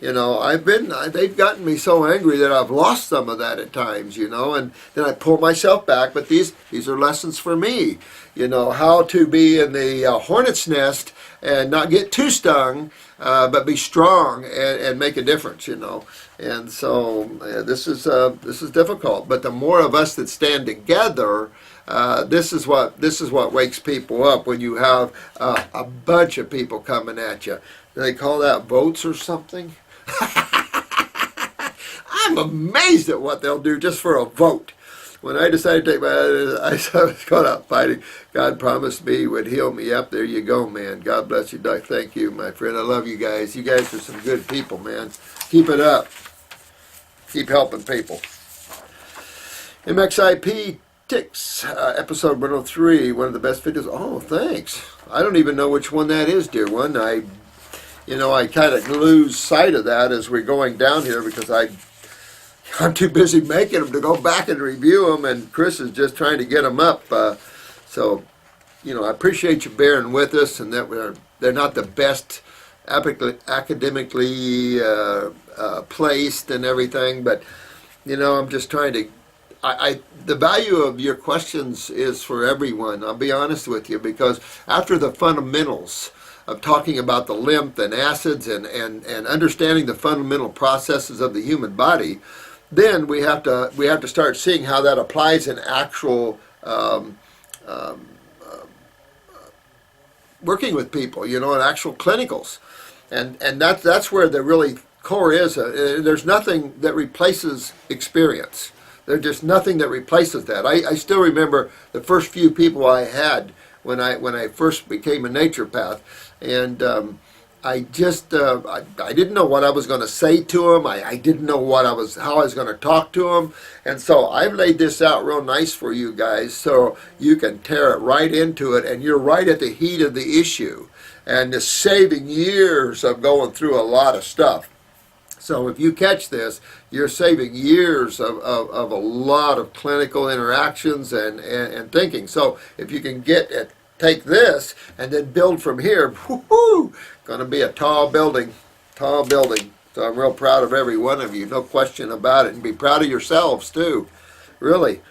They've gotten me so angry that I've lost some of that at times, and then I pull myself back. But these are lessons for me, how to be in the hornet's nest and not get too stung, but be strong and make a difference, And so this is difficult. But the more of us that stand together, this is what wakes people up when you have a bunch of people coming at you. Do they call that votes or something? I'm amazed at what they'll do just for a vote. When I decided to take I was going out fighting. God promised me he would heal me up. There you go, man. God bless you, Doc. Thank you, my friend. I love you guys. You guys are some good people, man. Keep it up. Keep helping people. MXIP Ticks, episode 103, one of the best videos. Oh, thanks. I don't even know which one that is, dear one. I kind of lose sight of that as we're going down here because I'm too busy making them to go back and review them, and Chris is just trying to get them up. So, I appreciate you bearing with us, and that they're not the best academically placed and everything, but, I'm just trying to, the value of your questions is for everyone, I'll be honest with you, because after the fundamentals of talking about the lymph and acids and understanding the fundamental processes of the human body, then we have to start seeing how that applies in actual working with people, in actual clinicals, and that's where the really core is. There's nothing that replaces experience. There's just nothing that replaces that. I still remember the first few people I had when I first became a naturopath, and I just I didn't know what I was going to say to them. I didn't know how I was going to talk to them, and so I've laid this out real nice for you guys so you can tear it right into it, and you're right at the heat of the issue, and it's saving years of going through a lot of stuff. So if you catch this, you're saving years of a lot of clinical interactions and thinking. So if you can take this and then build from here, whoo-hoo, going to be a tall building. So I'm real proud of every one of you, no question about it. And be proud of yourselves too, really.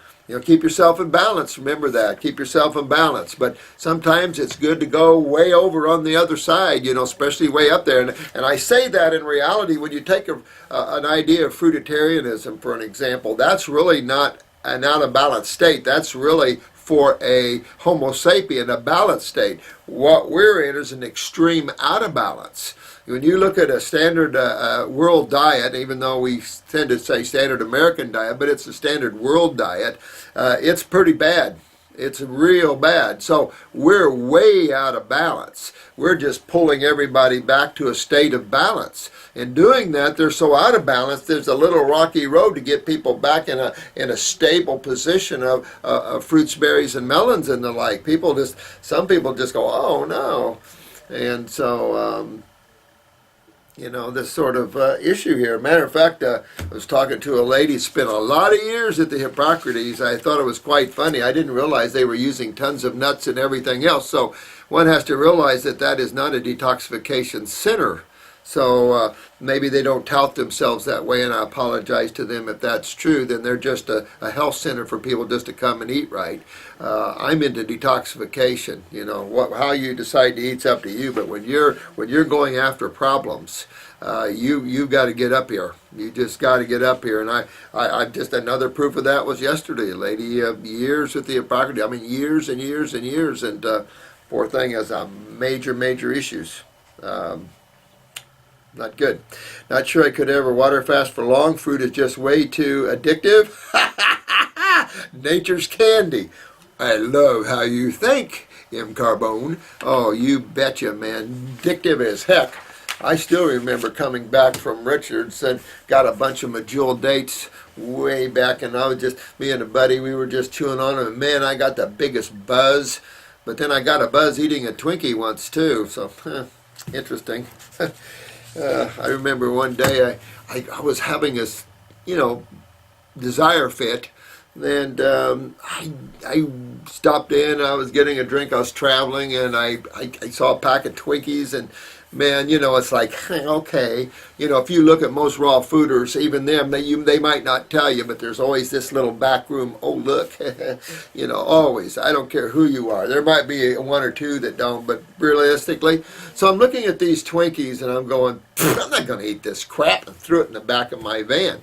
Keep yourself in balance. Remember that. Keep yourself in balance. But sometimes it's good to go way over on the other side, especially way up there. And I say that in reality, when you take an idea of fruitarianism, for an example, that's really not an out-of-balance state. That's really for a Homo sapien, a balanced state. What we're in is an extreme out of balance. When you look at a standard world diet, even though we tend to say standard American diet, but it's a standard world diet, it's pretty bad. It's real bad. So we're way out of balance. We're just pulling everybody back to a state of balance. In doing that, they're so out of balance, there's a little rocky road to get people back in a stable position of fruits, berries, and melons and the like. Some people just go, oh no. And so, this sort of issue here. Matter of fact, I was talking to a lady, spent a lot of years at the Hippocrates. I thought it was quite funny. I didn't realize they were using tons of nuts and everything else. So one has to realize that is not a detoxification center. So maybe they don't tout themselves that way, and I apologize to them if that's true. Then they're just a health center for people just to come and eat right. I'm into detoxification. How you decide to eat's up to you. But when you're going after problems, you've got to get up here. You just got to get up here. And I just another proof of that was yesterday. A lady years with the Hippocrates. I mean years and years and years. And poor thing has major issues. Not good. Not sure I could ever water fast for long. Fruit is just way too addictive. Nature's candy. I love how you think, M. Carbone. Oh, you betcha, man. Addictive as heck. I still remember coming back from Richards and got a bunch of Medjool dates way back, and I was just, me and a buddy, we were just chewing on them, and man, I got the biggest buzz. But then I got a buzz eating a Twinkie once too, so interesting. I remember one day I was having this, desire fit, and I stopped in. I was getting a drink. I was traveling, and I saw a pack of Twinkies, and man, it's like, okay, if you look at most raw fooders, even them, they might not tell you, but there's always this little back room, oh, look, always. I don't care who you are. There might be one or two that don't, but realistically. So I'm looking at these Twinkies, and I'm going, I'm not going to eat this crap, and threw it in the back of my van.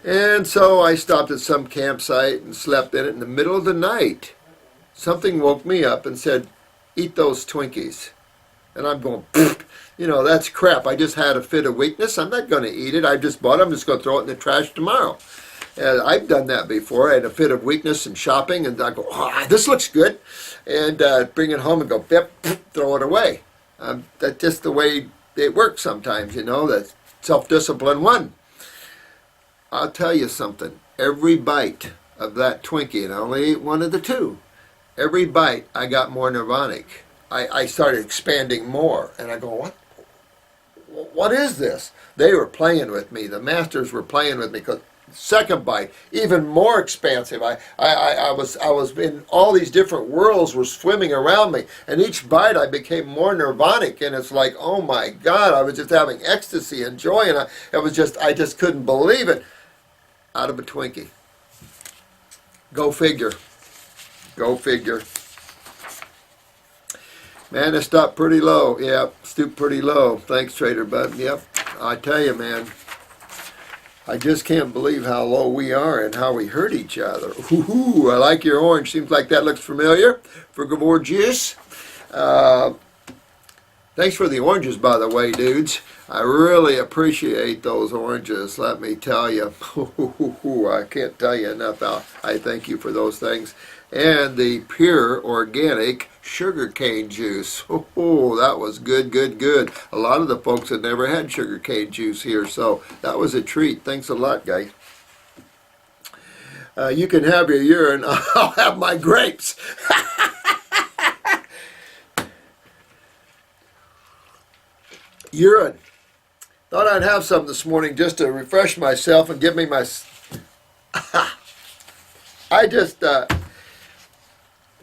And so I stopped at some campsite and slept in it. In the middle of the night, something woke me up and said, eat those Twinkies. And I'm going, that's crap. I just had a fit of weakness. I'm not going to eat it. I just bought it. I'm just going to throw it in the trash tomorrow. And I've done that before. I had a fit of weakness and shopping, and I go, this looks good. And bring it home and go, yep, throw it away. That's just the way it works sometimes, that self-discipline one. I'll tell you something. Every bite of that Twinkie, and I only ate one of the two, every bite I got more nirvanic. I started expanding more, and I go, what is this? They were playing with me. The masters were playing with me, because second bite, even more expansive. I was in all these different worlds were swimming around me, and each bite I became more nirvanic, and it's like, oh my God, I was just having ecstasy and joy, and I just couldn't believe it. Out of a Twinkie. Go figure. Go figure. Man, it stopped pretty low. Yep, stooped pretty low. Thanks, Trader Bud. Yep, I tell you, man, I just can't believe how low we are and how we hurt each other. Ooh, I like your orange. Seems like that looks familiar. For gorgeous. Thanks for the oranges, by the way, dudes. I really appreciate those oranges, let me tell you. I can't tell you enough how I thank you for those things. And the pure organic sugarcane juice. Oh, that was good, good, good. A lot of the folks had never had sugarcane juice here, so that was a treat. Thanks a lot, guys. You can have your urine. I'll have my grapes. Urine. Thought I'd have some this morning just to refresh myself and give me my... it's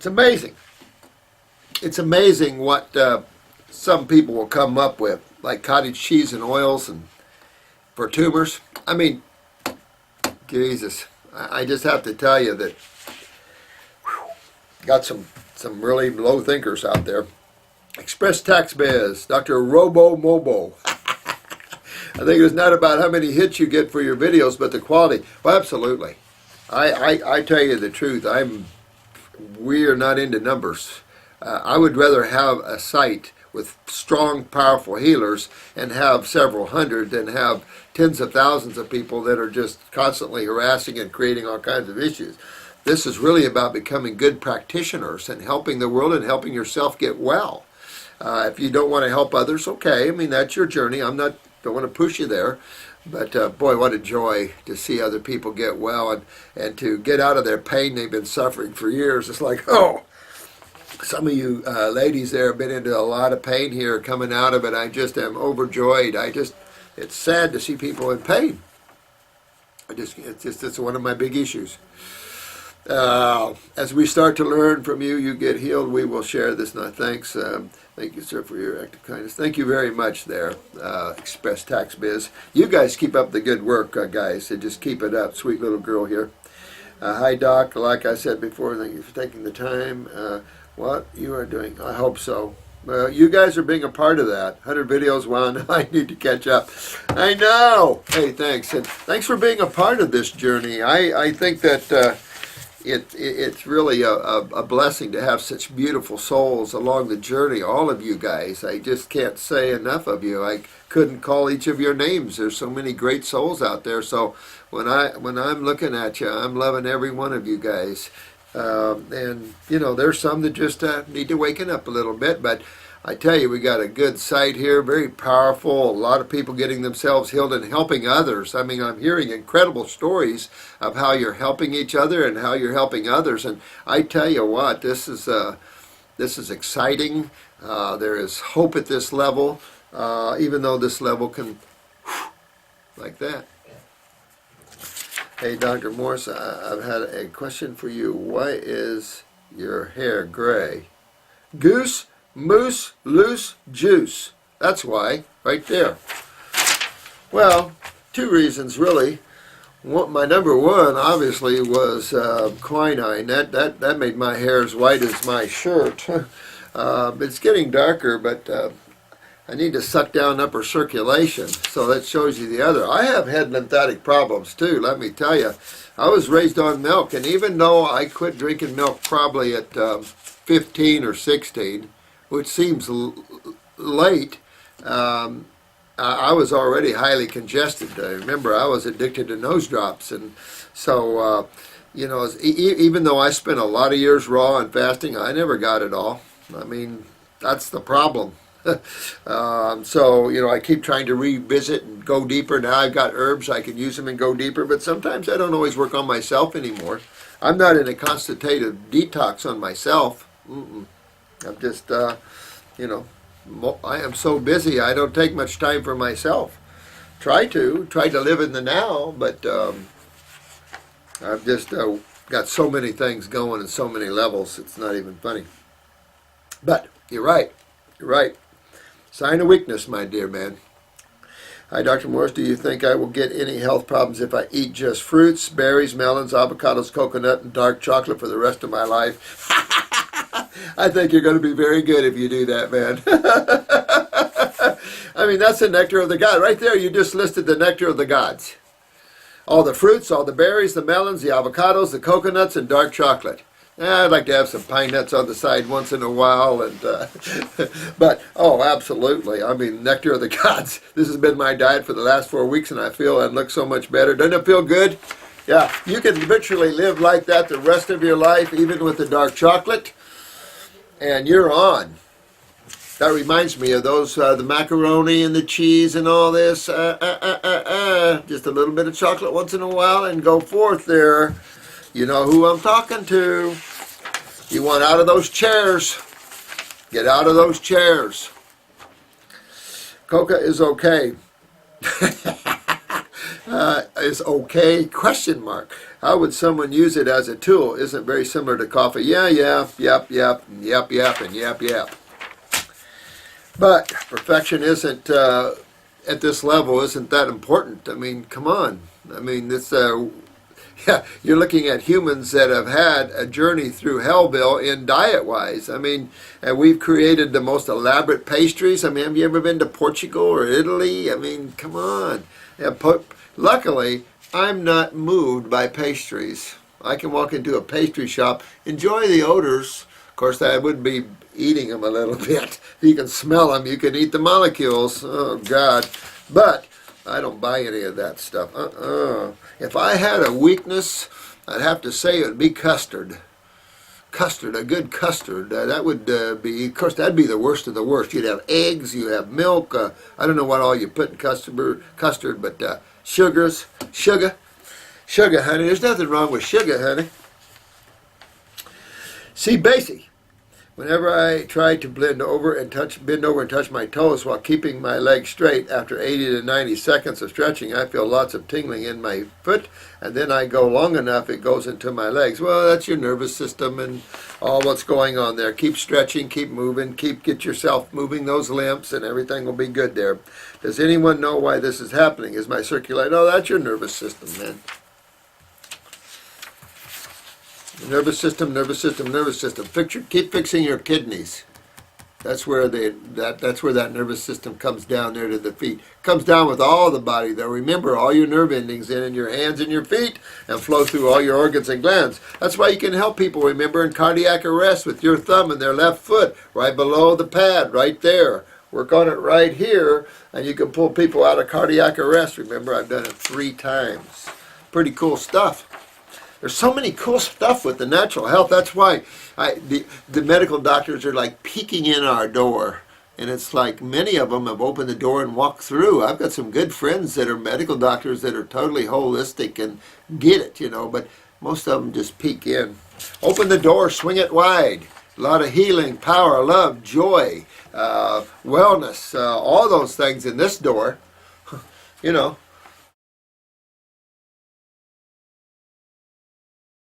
amazing. It's amazing what some people will come up with, like cottage cheese and oils and for tumors. I mean, Jesus, I just have to tell you that got some really low thinkers out there. Express Tax Biz, Dr. Robo Mobo. I think it's not about how many hits you get for your videos, but the quality. Well, absolutely. I tell you the truth. We are not into numbers. I would rather have a site with strong, powerful healers and have several hundred than have tens of thousands of people that are just constantly harassing and creating all kinds of issues. This is really about becoming good practitioners and helping the world and helping yourself get well. If you don't want to help others, okay. I mean, that's your journey. Don't want to push you there. But boy, what a joy to see other people get well and to get out of their pain they've been suffering for years. It's like, oh, some of you ladies there have been into a lot of pain here, coming out of it. I just am overjoyed. It's sad to see people in pain. It's one of my big issues. As we start to learn from you, you get healed. We will share this. Now, thanks. Thank you, sir, for your act of kindness. Thank you very much there, Express Tax Biz. You guys keep up the good work, guys. So just keep it up. Sweet little girl here. Hi, Doc. Like I said before, thank you for taking the time. What you are doing, I hope so. You guys are being a part of that. 100 videos, wow, now I need to catch up. I know. Hey, thanks. And thanks for being a part of this journey. I think that it's really a blessing to have such beautiful souls along the journey, all of you guys. I just can't say enough of you. I couldn't call each of your names. There's so many great souls out there. So when I'm looking at you, I'm loving every one of you guys. And there's some that just need to waken up a little bit, but I tell you, we got a good site here, very powerful, a lot of people getting themselves healed and helping others. I mean, I'm hearing incredible stories of how you're helping each other and how you're helping others, and I tell you what, this is exciting. There is hope at this level, even though this level can, like that. Hey, Dr. Morse, I've had a question for you. Why is your hair gray? Goose, moose, loose, juice. That's why, right there. Well, two reasons really. My number one, obviously, was quinine. That made my hair as white as my shirt. It's getting darker, but I need to suck down upper circulation, so that shows you the other. I have had lymphatic problems too, let me tell you. I was raised on milk, and even though I quit drinking milk probably at 15 or 16, which seems late, I was already highly congested. Remember, I was addicted to nose drops, and so, you know, even though I spent a lot of years raw and fasting, I never got it all. I mean, that's the problem. So, you know, I keep trying to revisit and go deeper. Now I've got herbs, I can use them and go deeper, but sometimes I don't always work on myself anymore. I'm not in a constitutive detox on myself. I'm just, you know, I am so busy, I don't take much time for myself. Try to live in the now, but I've just got so many things going and so many levels, it's not even funny. But you're right. Sign of weakness, my dear man. Hi, Dr. Morse. Do you think I will get any health problems if I eat just fruits, berries, melons, avocados, coconut, and dark chocolate for the rest of my life? I think you're going to be very good if you do that, man. I mean, that's the nectar of the gods. Right there, you just listed the nectar of the gods. All the fruits, all the berries, the melons, the avocados, the coconuts, and dark chocolate. I'd like to have some pine nuts on the side once in a while, and but oh, absolutely. I mean, nectar of the gods. This has been my diet for the last 4 weeks, and I feel and look so much better. Doesn't it feel good? Yeah, you can literally live like that the rest of your life, even with the dark chocolate, and you're on. That reminds me of those the macaroni and the cheese and all this. Just a little bit of chocolate once in a while, and go forth there. You know who I'm talking to. You want out of those chairs. Get out of those chairs. Coca is okay. Is okay? Question mark. How would someone use it as a tool? Isn't very similar to coffee. Yeah, yep, and yep. But perfection isn't, at this level, isn't that important. I mean, come on. I mean, it's yeah, you're looking at humans that have had a journey through Hellville in diet-wise. I mean, and we've created the most elaborate pastries. I mean, have you ever been to Portugal or Italy? I mean, come on. Yeah, luckily, I'm not moved by pastries. I can walk into a pastry shop, enjoy the odors. Of course, I would be eating them a little bit. You can smell them. You can eat the molecules. Oh, God. But I don't buy any of that stuff. If I had a weakness, I'd have to say it would be custard. Custard, a good custard. That would be, of course, that'd be the worst of the worst. You'd have eggs, you have milk. I don't know what all you put in custard, but sugar, honey. There's nothing wrong with sugar, honey. See, Basie. Whenever I try to bend over and touch my toes while keeping my legs straight, after 80 to 90 seconds of stretching, I feel lots of tingling in my foot, and then I go long enough, it goes into my legs. Well, that's your nervous system and all what's going on there. Keep stretching, keep moving, get yourself moving those limbs, and everything will be good there. Does anyone know why this is happening? Is my circulation? Oh, that's your nervous system, man. Nervous system. Keep fixing your kidneys. That's where that nervous system comes down there to the feet. Comes down with all the body, though. Remember, all your nerve endings in your hands and your feet and flow through all your organs and glands. That's why you can help people, remember, in cardiac arrest with your thumb and their left foot right below the pad, right there. Work on it right here, and you can pull people out of cardiac arrest. Remember, I've done it 3 times. Pretty cool stuff. There's so many cool stuff with the natural health. That's why the medical doctors are like peeking in our door. And it's like many of them have opened the door and walked through. I've got some good friends that are medical doctors that are totally holistic and get it, you know. But most of them just peek in. Open the door, swing it wide. A lot of healing, power, love, joy, wellness, all those things in this door. You know,